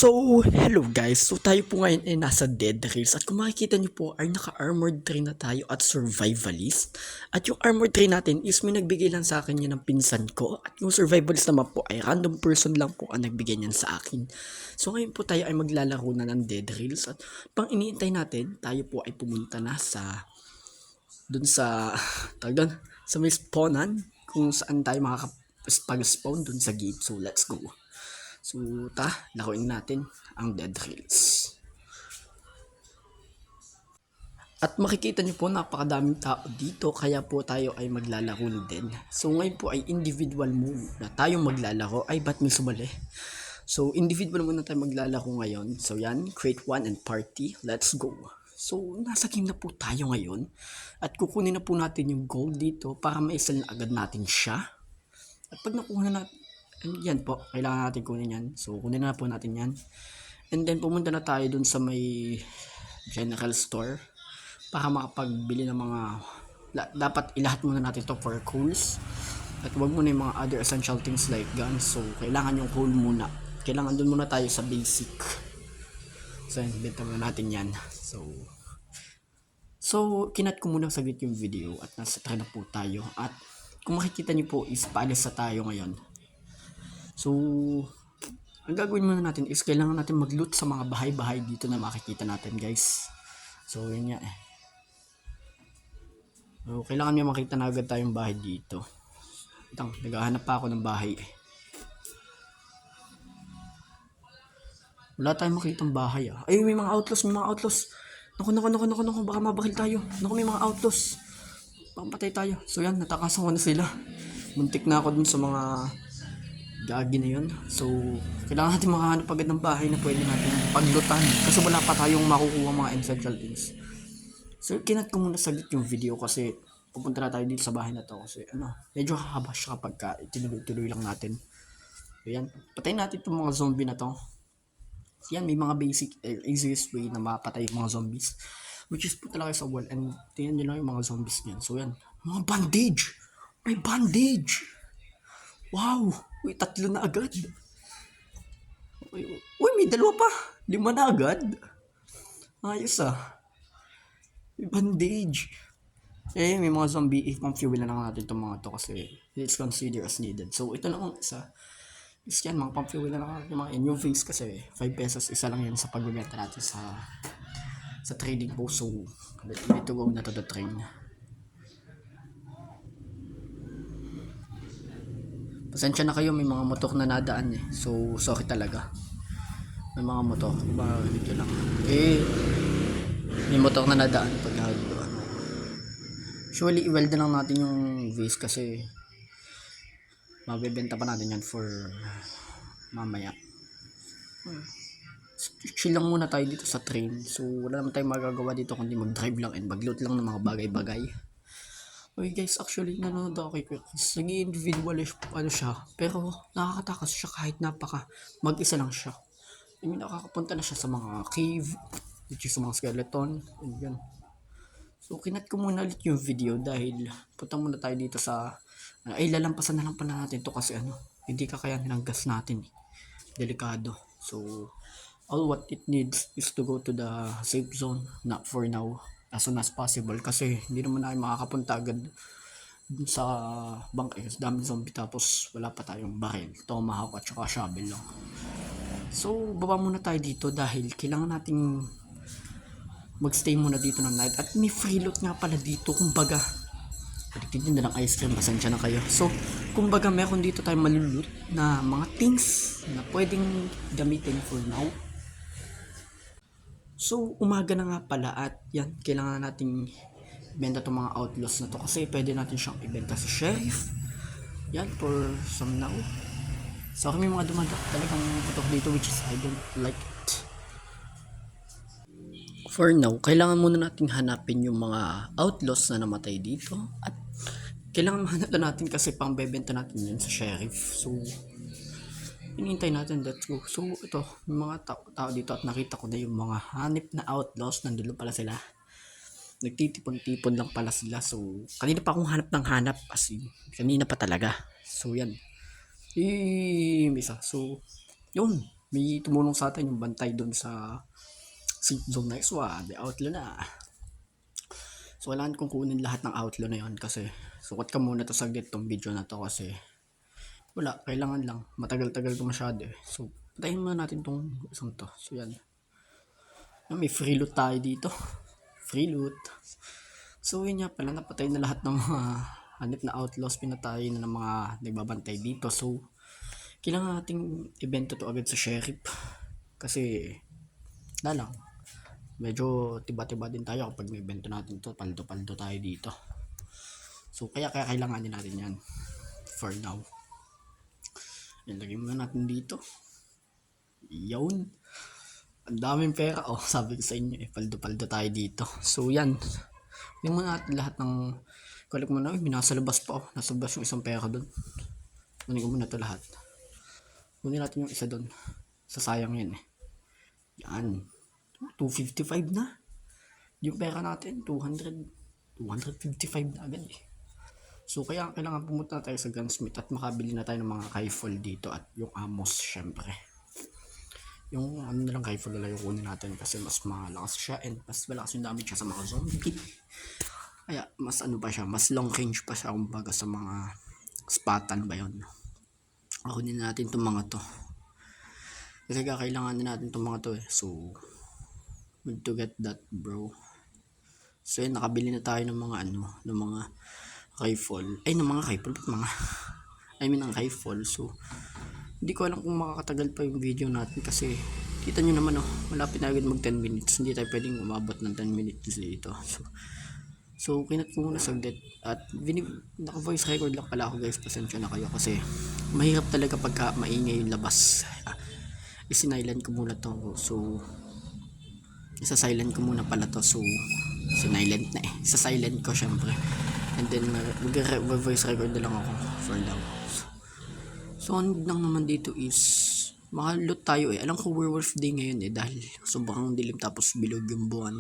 Hello guys. Tayo po ngayon ay nasa Dead Rails at kung makikita nyo po ay naka-armored tree na tayo at survivalist. At yung armored tree natin is may nagbigay lang sa akin yan ng pinsan ko at yung survivalist naman po ay random person lang po ang nagbigay niyan sa akin. So ngayon po tayo ay maglalaro na ng Dead Rails at pang iniintay natin, tayo po ay pumunta na dun sa tawag doon, sa may spawnan kung saan tayo makakapag-spawn dun sa gate. So let's go. So, laruin natin ang Dead Rails. At makikita niyo po napakadaming tao dito kaya po tayo ay maglalaro din. So, ngayon po ay individual mode na tayong maglalaro. Ay, ba't may sumali? So, individual mode na tayo maglalaro ngayon. So, yan. Create one and party. Let's go. So, nasa game na po tayo ngayon. At kukunin na po natin yung gold dito para maisal na agad natin siya. At pag nakuha na natin, yan po, kailangan natin kunin yan. So, kunin na po natin yan. And then, pumunta na tayo dun sa may general store para makapagbili ng mga dapat ilahat muna natin to for coals. At wag muna yung mga other essential things like guns. So, kailangan yung coal muna. Kailangan dun muna tayo sa basic. So, benta muna natin yan. So, kinat ko muna saglit yung video at nasa try na po tayo. At kung makikita niyo po is paalis na tayo ngayon. So, ang gagawin muna natin is kailangan natin mag-loot sa mga bahay-bahay dito na makikita natin, guys. So, yun nga eh. So, kailangan nyo makita na agad tayong bahay dito. Naghahanap pa ako ng bahay eh. Wala tayong makitang bahay ah. Ay, may mga outlaws, Naku, baka mabakil tayo. Naku, may mga outlaws. Baka patay tayo. So, yan, natakasan ko na sila. Muntik na ako dun sa mga gagi na yun. So, kailangan natin makahanap agad ng bahay na pwede natin paglutan. Kasi wala pa tayong makukuha mga essential things. So, kinat ko muna saglit yung video kasi pupunta na tayo dito sa bahay na to. Kasi, medyo hahaba siya kapag itinuloy lang natin. So, yan. Patayin natin itong mga zombie na to. So, yan, may mga basic, easiest way na mapatay yung mga zombies. Which is po talaga sa wall. And, tingnan nyo lang yung mga zombies niyan. So, yan. Mga bandage! May bandage! Wow! Uy, 3 na agad. Uy, may 2 pa. 5 na agad. Ayos ah. May bandage. Eh, may mga zombie. I-fuel na lang natin itong mga to kasi it's considered as needed. So, ito na ang isa. Is yan, mga pang-fuel na lang natin mga in yung face kasi 5 pesos isa lang yan sa pagbibenta natin sa trading post. So, we need to go na to the train. Pasensya na kayo, may mga motor na nadaan eh. So, sorry talaga. May mga motor. Iba video lang. Eh, may motor na nadaan pag usually, i-weld na lang natin yung vase kasi mabibenta pa natin yan for mamaya. Chill lang muna tayo dito sa train. So, wala naman tayong magagawa dito kundi mag-drive lang and mag-loot lang ng mga bagay-bagay. Okay guys, actually nanonood ako kay Quickies. Naging individualish siya, pero nakakatakas siya kahit mag-isa lang siya. I mean, nakakapunta na siya sa mga cave, which is sa mga skeleton, and yan. So, kinat ko muna ulit yung video dahil punta muna tayo dito sa, lalampasan na lang pala natin to kasi hindi kakayanin ng gas natin eh. Delikado. So, all what it needs is to go to the safe zone, not for now. As soon as possible kasi hindi naman tayo makakapunta agad sa bank eh. Dami zombie tapos wala pa tayong baril, tomahawk at saka shovel lang. So baba muna tayo dito dahil kailangan nating magstay muna dito ng night at may free loot nga pala dito. Kumbaga pagtitin na lang ice cream, pasensya na kayo. So kumbaga meron dito tayong malulot na mga things na pwedeng gamitin for now. So, umaga na nga pala at yan, kailangan nating ibenta itong mga outlaws na to kasi pwede natin siyang ibenta sa sheriff. Yan, for some now. So, may mga talagang putok dito which is I don't like it. For now, kailangan muna nating hanapin yung mga outlaws na namatay dito at kailangan mahanap na natin kasi pang bebenta natin yun sa sheriff. So, hinihintay natin, let's go. So, ito, yung mga tao dito at nakita ko na yung mga hanip na outlaws, nandun pala sila. Nagtitipon-tipon lang pala sila. So, kanina pa akong hanap as in, kanina pa talaga. So, yan. Isa. So, yun. may tumulong sa atin yung bantay doon sa safe zone na iswa, the outlaw na. So kailangan kong kunin lahat ng outlaw na yon kasi sukat ka muna to saglit tong video na to kasi wala, kailangan lang. Matagal-tagal to masyado eh. So patayin muna natin tong isang to. So yan. May free loot tayo dito. Free loot. So yun nga pala, napatay na lahat ng mga hanip na outlaws, pinatay na ng mga nagbabantay dito. So kailangan nating ibenta to agad sa sheriff kasi na lang medyo tiba-tiba din tayo kapag naibenta natin to, paldo-paldo tayo dito. So kaya kailanganin natin yan for now. Ilagay muna natin dito. Yun, ang daming pera. Oh, sabi ko sa inyo eh, paldo-paldo tayo dito. So yan, yung muna natin lahat ng kulik mo na, nasa labas pa. Nasa labas yung isang pera doon. Kunin ko muna to lahat. Kunin natin yung isa doon. Sasayang yan eh. Yan, 255 na. Yung pera natin 255 na agad eh. So kaya kailangan pumunta tayo sa gunsmith at makabili na tayo ng mga rifle dito at yung amos syempre. Yung ano na lang rifle na lang yung kunin natin kasi mas malakas siya and mas malakas yung damage siya sa mga zombie. Kaya mas ano pa siya, mas long range pa siya kumbaga sa mga spatan ba yun. Kunin natin itong mga to. Kasi kailangan natin itong mga to eh. So need to get that bro. So yun, nakabili na tayo ng mga ano, ng mga rifle. Ay, ng mga rifle, mga ng rifle. So hindi ko alam kung makakatagal pa yung video natin kasi kita nyo naman oh, malapit na agad mag 10 minutes. Hindi tayo pwedeng umabot ng 10 minutes dito. So kinat ko muna saglit at naka voice record lang pala ako guys, pasensya na kayo kasi mahirap talaga pagka maingay yung labas. Isinilent ko muna to. So isa-silent ko muna pala to. So sinilent na eh. Isa-silent ko syempre. And then mag-voice record na lang ako for now. So ang lang naman dito is makalot tayo eh. Alam ko werewolf day ngayon eh dahil sobrang dilim tapos bilog yung buwan.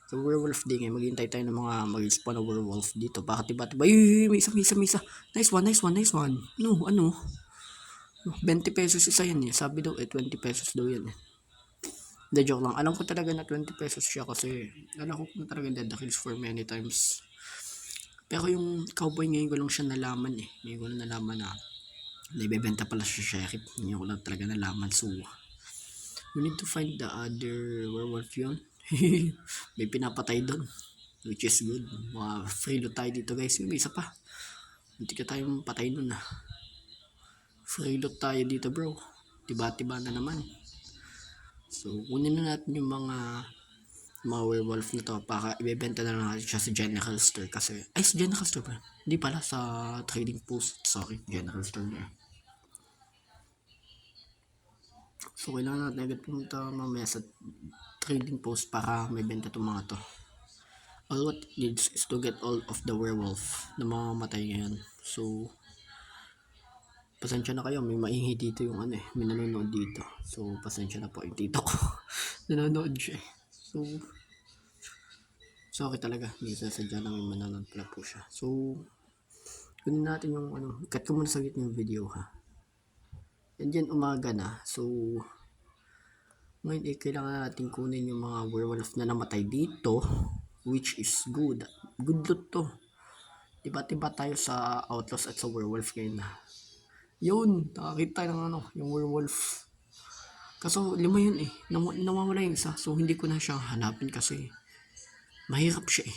So werewolf day ngayon, maghintay tayo ng mga mag-spawn na werewolf dito. Bakit tiba-tiba? May isa. Nice one. No, ano? 20 pesos isa yan eh. Sabi daw eh 20 pesos daw yan eh. The joke lang. Alam ko talaga na 20 pesos siya kasi alam ko na talaga dead kills for many times. Pero yung cowboy ngayon ko lang siya nalaman eh. Ngayon ko lang nalaman na naibebenta pala siya sheriff. Ngayon ko lang talaga nalaman. So we need to find the other werewolf yun. May pinapatay doon, which is good. Mga free loot tayo dito guys. May isa pa. Hindi ka tayong patay doon ah. Free loot tayo dito bro. Tiba-tiba na naman. So kunin na natin yung mga werewolf na to para ibebenta na lang natin siya sa general store kasi sa general store pa. Hindi pala sa trading post. Sorry, general store na. So kailangan natin agad pumunta mamaya sa trading post para may benta itong mga to. All what needs is to get all of the werewolf na mamamatay ngayon. So pasensya na kayo, may maingay dito yung ano eh, may nanonood dito. So pasensya na po yung tito ko. Nanonood siya eh. So sorry talaga, may sasadya na may manonood pala po siya. So kunin natin yung ano, cut ko muna sa gitna yung video ha. And yan umaga na. So ngayon eh, kailangan natin kunin yung mga werewolf na namatay dito, which is good loot to. Tiba-tiba tayo sa outlaws at sa werewolf ngayon na. Yun, nakakita ng ano, yung werewolf. Kaso 5 yun eh, nawawala yung isa. So hindi ko na siya hanapin kasi mahirap siya eh.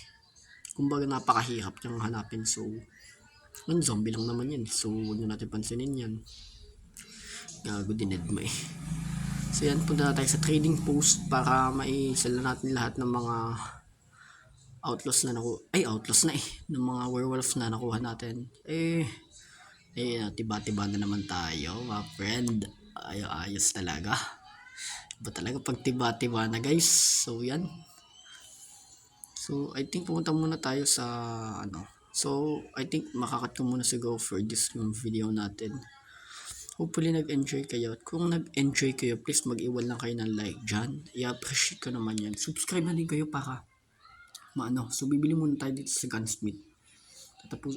Kumbaga napakahirap niyang hanapin. So yun, zombie lang naman yan. So huwag na natin pansinin yan. Gago dined mo eh. So yan, punta na tayo sa trading post para maisala natin lahat ng mga outlaws na outlaws na eh, ng mga werewolf na nakuha natin. Tiba-tiba na naman tayo mga friend. Ayos talaga. Iba talaga pag tiba-tiba na guys. So yan. So I think pumunta muna tayo sa ano. So I think makakat ko muna siguro for this video natin. Hopefully nag-enjoy kayo. At kung nag-enjoy kayo, please mag-iwan lang kayo ng like dyan. I-appreciate ko naman yan. Subscribe na din kayo para maano. So bibili muna tayo dito sa gunsmith.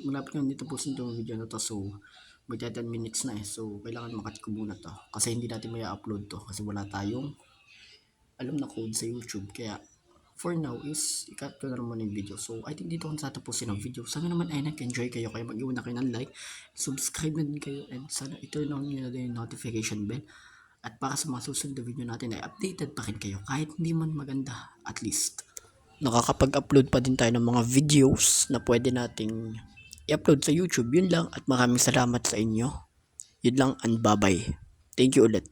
Malapit nga dito po sa itong video na to. So magta 10 minutes na so kailangan makat ko muna to kasi hindi natin may upload to kasi wala tayong alam na code sa YouTube. Kaya for now is i-cut ko na naman yung video. So I think dito kung tatapusin ang video. Sana naman ay nag-enjoy kayo. Kaya mag-iwan na kayo ng like, subscribe na din kayo, and sana i-turn on nyo na din yung notification bell. At para sa mga susunod na video natin ay updated pa rin kayo kahit hindi man maganda, at least nakakapag-upload pa din tayo ng mga videos na pwede nating i-upload sa YouTube. Yun lang at maraming salamat sa inyo. Yun lang and bye-bye. Thank you ulit.